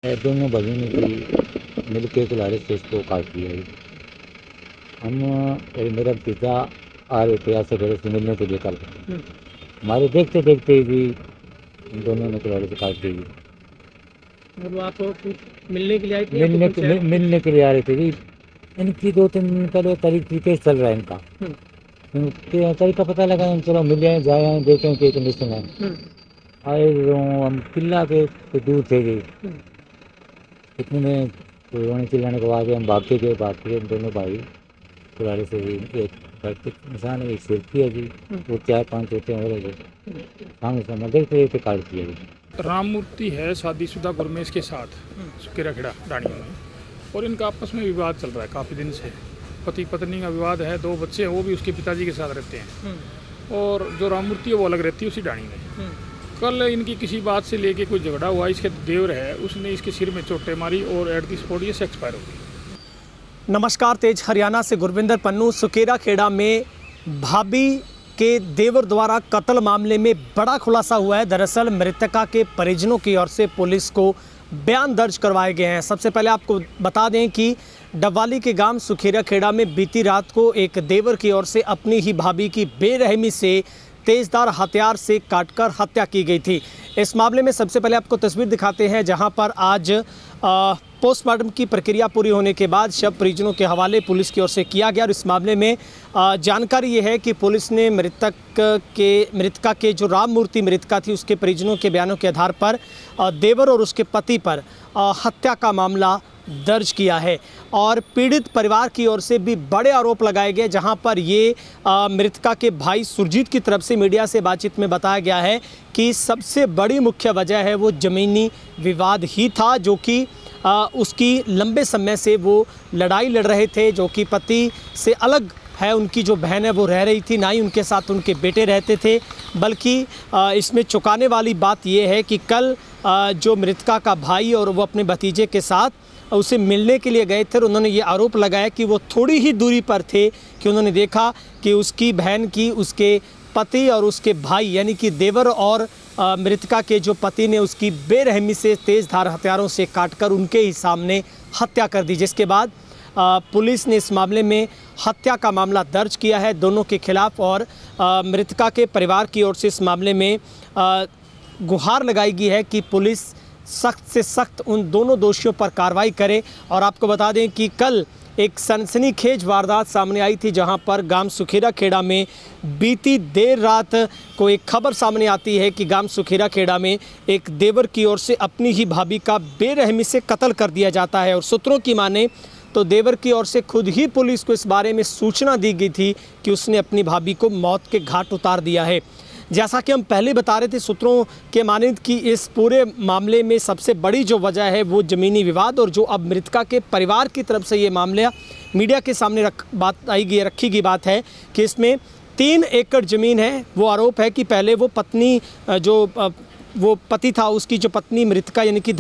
दोनों भाइयों ने कोई मिल के कुल्हाड़ी से इसको काट दिया है। हम मेरा पिता आ रहे थे ऐसे घर से मिलने के लिए कल। हमारे देखते देखते ही भी इन दोनों ने कुल्हाड़ी से काट दी। मतलब आप कुछ मिलने के लिए आए थे या कुछ मिलने के लिए आ रहे थे जी। इनकी 2-3 दिन पहले तरीके चल रहा है इनका। तरीका पता लगा, चलो मिल आए, जाए आए, देखें कि कंडीशन है। आए हम किला पे तो दूर थे जी। इतने में रोने चिल्लाने के बाद हम भागते गए दोनों भाई कुल्हाड़ी से भी। एक इंसान है, एक सिरकी है जी, वो 4-5 होते हैं और सामने सामने देखते देखते काट दिया जी। राम मूर्ति है शादीशुदा गुरमेश के साथ सुकेरा खेड़ा रानियों में, और इनका आपस में विवाद चल रहा है काफ़ी दिन से। पति पत्नी का विवाद है, 2 बच्चे हैं, वो भी उसके पिताजी के साथ रहते हैं, और जो राम मूर्ति है वो अलग रहती है उसी डाणी में। कल इनकी किसी बात से लेके कोई झगड़ा हुआ, इसके देवर है उसने इसके सिर में चोटें मारी और एट दी स्पॉट ये एक्सपायर हो गई। नमस्कार, तेज हरियाणा से गुरविंदर पन्नू। सुकेरा खेड़ा में भाभी के देवर द्वारा कत्ल मामले में बड़ा खुलासा हुआ है। दरअसल मृतका के परिजनों की ओर से पुलिस को बयान दर्ज करवाए गए हैं। सबसे पहले आपको बता दें कि डबवाली के गांव सुकेरा खेड़ा में बीती रात को एक देवर की ओर से अपनी ही भाभी की बेरहमी से तेज़धार हथियार से काटकर हत्या की गई थी। इस मामले में सबसे पहले आपको तस्वीर दिखाते हैं, जहां पर आज पोस्टमार्टम की प्रक्रिया पूरी होने के बाद शव परिजनों के हवाले पुलिस की ओर से किया गया। और इस मामले में जानकारी ये है कि पुलिस ने मृतका के जो राम मूर्ति मृतका थी उसके परिजनों के बयानों के आधार पर देवर और उसके पति पर हत्या का मामला दर्ज किया है। और पीड़ित परिवार की ओर से भी बड़े आरोप लगाए गए, जहां पर ये मृतका के भाई सुरजीत की तरफ से मीडिया से बातचीत में बताया गया है कि सबसे बड़ी मुख्य वजह है वो ज़मीनी विवाद ही था, जो कि उसकी लंबे समय से वो लड़ाई लड़ रहे थे, जो कि पति से अलग है। उनकी जो बहन है वो रह रही थी, ना ही उनके साथ उनके बेटे रहते थे। बल्कि इसमें चौंकाने वाली बात यह है कि कल जो मृतका का भाई और वो अपने भतीजे के साथ उसे मिलने के लिए गए थे, और उन्होंने ये आरोप लगाया कि वो थोड़ी ही दूरी पर थे कि उन्होंने देखा कि उसकी बहन की उसके पति और उसके भाई यानी कि देवर और मृतका के जो पति ने उसकी बेरहमी से तेज़धार हथियारों से काटकर उनके ही सामने हत्या कर दी। जिसके बाद पुलिस ने इस मामले में हत्या का मामला दर्ज किया है दोनों के खिलाफ, और मृतका के परिवार की ओर से इस मामले में गुहार लगाई गई है कि पुलिस सख्त से सख्त उन दोनों दोषियों पर कार्रवाई करे। और आपको बता दें कि कल एक सनसनीखेज वारदात सामने आई थी, जहां पर गांव सुकेरा खेड़ा में बीती देर रात को एक खबर सामने आती है कि गांव सुकेरा खेड़ा में एक देवर की ओर से अपनी ही भाभी का बेरहमी से कत्ल कर दिया जाता है। और सूत्रों की माने तो देवर की ओर से खुद ही पुलिस को इस बारे में सूचना दी गई थी कि उसने अपनी भाभी को मौत के घाट उतार दिया है। जैसा कि हम पहले बता रहे थे, सूत्रों के मानिंद कि इस पूरे मामले में सबसे बड़ी जो वजह है वो ज़मीनी विवाद, और जो अब मृतका के परिवार की तरफ से ये मामला मीडिया के सामने रखी गई बात है कि इसमें 3 एकड़ ज़मीन है। वो आरोप है कि पहले वो पत्नी वो पति था, उसकी जो पत्नी मृतका यानी कि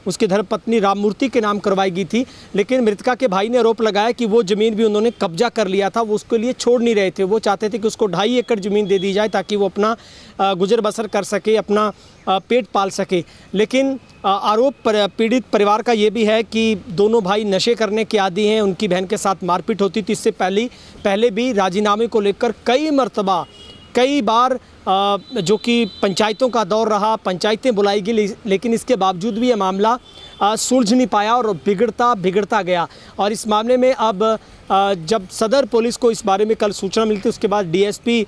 उसकी धर्म पत्नी राम मूर्ति के नाम करवाई गई थी, लेकिन मृतका के भाई ने आरोप लगाया कि वो ज़मीन भी उन्होंने कब्जा कर लिया था, वो उसके लिए छोड़ नहीं रहे थे। वो चाहते थे कि उसको 2.5 एकड़ ज़मीन दे दी जाए ताकि वो अपना गुजर बसर कर सके, अपना पेट पाल सके। लेकिन आरोप पीड़ित परिवार का ये भी है कि दोनों भाई नशे करने के आदी हैं, उनकी बहन के साथ मारपीट होती थी। इससे पहले भी राजीनामे को लेकर कई बार जो कि पंचायतों का दौर रहा, पंचायतें बुलाई गई, लेकिन इसके बावजूद भी यह मामला सुलझ नहीं पाया और बिगड़ता गया। और इस मामले में अब जब सदर पुलिस को इस बारे में कल सूचना मिली थी, उसके बाद डीएसपी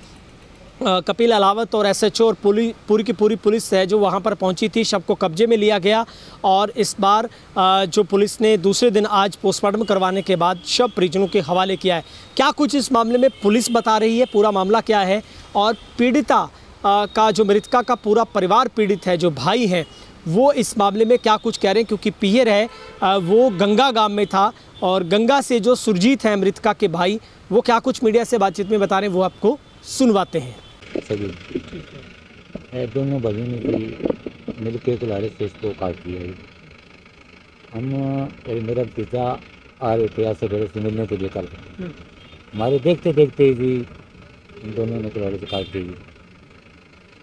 कपिल अलावत और एसएचओ और पूरी की पूरी पुलिस है जो वहां पर पहुंची थी, शव को कब्जे में लिया गया। और इस बार जो पुलिस ने दूसरे दिन आज पोस्टमार्टम करवाने के बाद शव परिजनों के हवाले किया है। क्या कुछ इस मामले में पुलिस बता रही है, पूरा मामला क्या है, और पीड़िता का जो मृतका का पूरा परिवार पीड़ित है, जो भाई हैं, वो इस मामले में क्या कुछ कह रहे हैं, क्योंकि पीहर है वो गंगा गांव में था, और गंगा से जो सुरजीत हैं मृतका के भाई, वो क्या कुछ मीडिया से बातचीत में बता रहे हैं, वो आपको सुनवाते हैं। सभी दोनों भाइयों ने कोई मिल के कुल्हाड़ी से इसको काट दिया है। हम मेरा पिता आ रहे थे ऐसे घर से मिलने के लिए कल। हमारे देखते देखते ही भी इन दोनों ने कुल्हाड़ी से काट दी।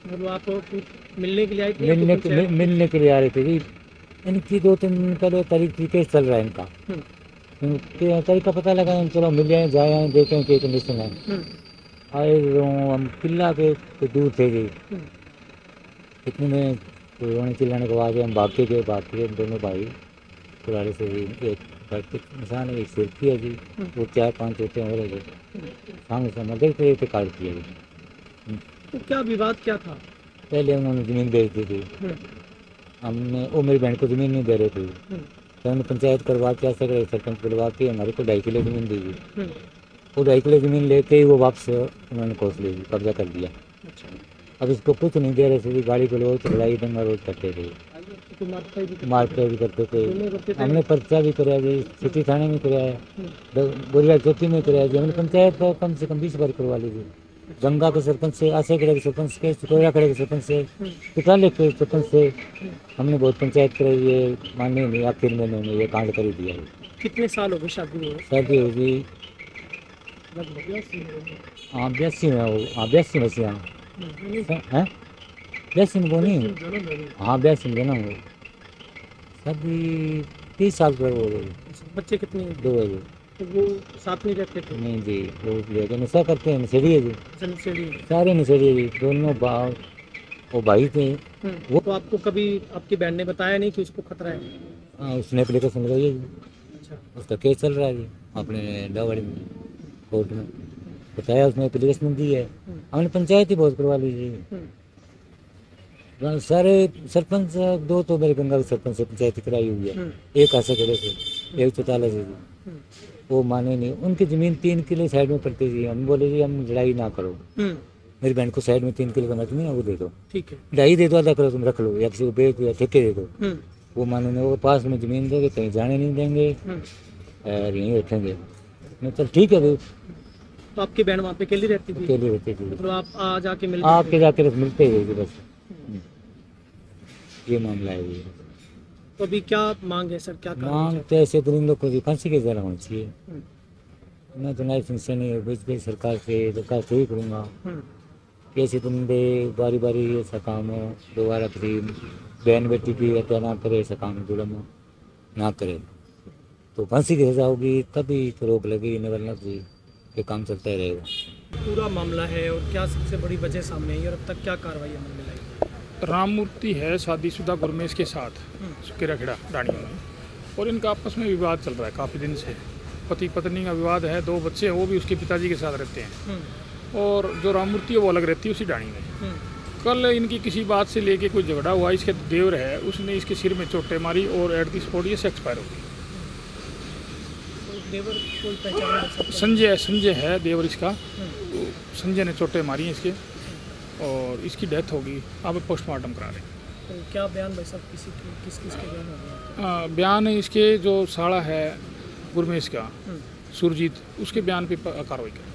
मतलब आप मिलने के लिए आए थे? मिलने के लिए आ रहे थे जी। इनकी 2-3 दिन पहले तरीके चल रहा है इनका। इनके तरीका पता लगा, चलो मिल जाए, जाए आए, देखें कि कंडीशन है। आए जो हम किला के तो दूर थे जी, इतने में तो रोने चिल्लाने के बाद हम भाग के दोनों भाई पुराने से जी, एक भरते इंसान है, एक सिरकी है जी, वो 4-5 होते हैं और है जी, सामने से मदद थे तो काट दिया जी। तो क्या विवाद क्या था? पहले उन्होंने ज़मीन बेच दी थी, हमने वो मेरी बहन को ज़मीन नहीं दे रहे थे, तो हमने पंचायत करवा के ऐसा करे, सरपंच बुलवा के हमारे को 2.5 किलो ज़मीन दी थी। वो 2.5 किलो ज़मीन लेके ही वो वापस उन्होंने कोस ली, कब्जा कर दिया। अब इसको कुछ नहीं दे रहे थे, गाड़ी को रोज लड़ाई दंगा रोज करते थे, मारपीट भी करते थे। हमने पर्चा भी कराया जी, सिटी थाने में कराया, बोरिया चौकी में कराया जी, हमने पंचायत का कम से कम 20 बार करवा ली जी। गंगा के सरपंच से, आशे खड़े के सरपंच से, कोयरा खड़े के सरपंच से, पिटाले के सरपंच से हमने बहुत पंचायत कराई है, मानने नहीं, आखिर में उन्होंने ये कांड कर ही दिया है। कितने साल हो गए शादी में? शादी होगी हाँ 82 में, वो हाँ 82 में से हाँ हैं 82 में वो नहीं, हाँ 82 में ना वो शादी 30 साल पर हो गई। बच्चे कितने? 2 है जी। तो वो साथ में रहते थे? नहीं जी, वो लेके नशा करते हैं, नशेड़ी है जी, सारे नशेड़ी है जी, दोनों वो भाई थे। वो तो आपको कभी आपकी बहन ने बताया नहीं कि उसको खतरा है? हाँ उसने एप्लीकेशन लगाई है जी, अच्छा, उसका केस चल रहा है जी अपने डावाड़ी में, कोर्ट में बताया, उसने एप्लीकेशन दी है, हमने पंचायत ही बहुत करवा ली जी। सारे सरपंच 2 तो मेरे गंगा के सरपंच से पंचायत कराई हुई है, एक आशा खड़े से, एक चौटाला से जी, वो माने नहीं। उनकी ज़मीन 3 किलो साइड में पड़ती थी, हम बोले जी हम लड़ाई ना करो, मेरी बहन को साइड में 3 किलो का जमीन है वो दे दो, ठीक है, ढाई दे दो, आधा करो तुम रख लो, या किसी को बेच दो या ठेके दे दो। वो माने नहीं, वो पास में ज़मीन देंगे, कहीं जाने नहीं देंगे और यहीं रखेंगे। मैं चल ठीक है भाई। तो आपकी बहन वहाँ पे अकेली रहती थी? अकेले रहते थे, मतलब आप आ जाके मिल आके जाके मिलते ही थे बस, ये मामला है जी। तो अभी क्या मांग है सर, क्या मांग तो ऐसे तो इन लोग को भी फांसी के जरा होनी चाहिए। मैं तो नाइफ से नहीं बीच सरकार से दरखास्त ही करूँगा कैसे तुम दे बारी बारी ऐसा काम हो, दोबारा किसी बहन बेटी की हत्या ना करे, ऐसा काम जुलम ना करे तो फांसी की सजा होगी, तभी तो रोक लगी, नहीं वरना तो ये काम चलता ही रहेगा। पूरा मामला है और क्या सबसे बड़ी वजह सामने आई और अब तक क्या कार्रवाई अमल में लाई? राम मूर्ति है शादीशुदा गुरमेश के साथ सुकेरा खेड़ा रानियों में, और इनका आपस में विवाद चल रहा है काफ़ी दिन से, पति पत्नी का विवाद है, 2 बच्चे हैं, वो भी उसके पिताजी के साथ रहते हैं, और जो राम मूर्ति है वो अलग रहती है उसी डाणी में। कल इनकी किसी बात से लेके कोई झगड़ा हुआ, इसके देवर है उसने इसके सिर में चोटें मारी और एट दी स्पॉट ये से एक्सपायर हो गई। देवर कोई पहचान? संजय है देवर इसका, तो संजय ने चोटें मारी हैं इसके और इसकी डेथ होगी, अब पोस्टमार्टम करा रहे हैं। तो क्या बयान भाई साहब, किस के बयान हो गया? बयान इसके जो साला है गुरमेश का सुरजीत, उसके बयान पे कार्रवाई करें।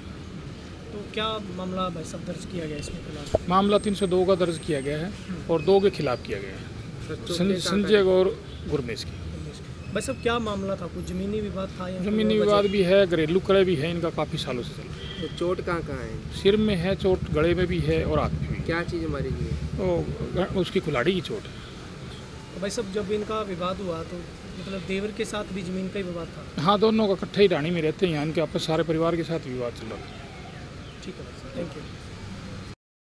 तो क्या मामला भाई साहब दर्ज किया गया इसमें? फिलहाल मामला 302 का दर्ज किया गया है और 2 के खिलाफ किया गया है, संजय और गुरमेश की। भाई साहब क्या मामला था, कुछ ज़मीनी विवाद था? ज़मीनी विवाद भी है, घरेलू कलह भी है इनका, काफ़ी सालों से चल रहा है। तो चोट कहाँ है? सिर में है चोट, गले में भी है और हाथ में भी। क्या चीज़ मारी गई है? तो उसकी कुल्हाड़ी की चोट है। तो भाई साहब जब इनका विवाद हुआ तो मतलब देवर के साथ भी ज़मीन का ही विवाद था? हाँ, दोनों का इकट्ठे ही रानी में रहते हैं, यहाँ इनके आपस सारे परिवार के साथ विवाद चल रहा है। ठीक है भाई साहब, थैंक यू।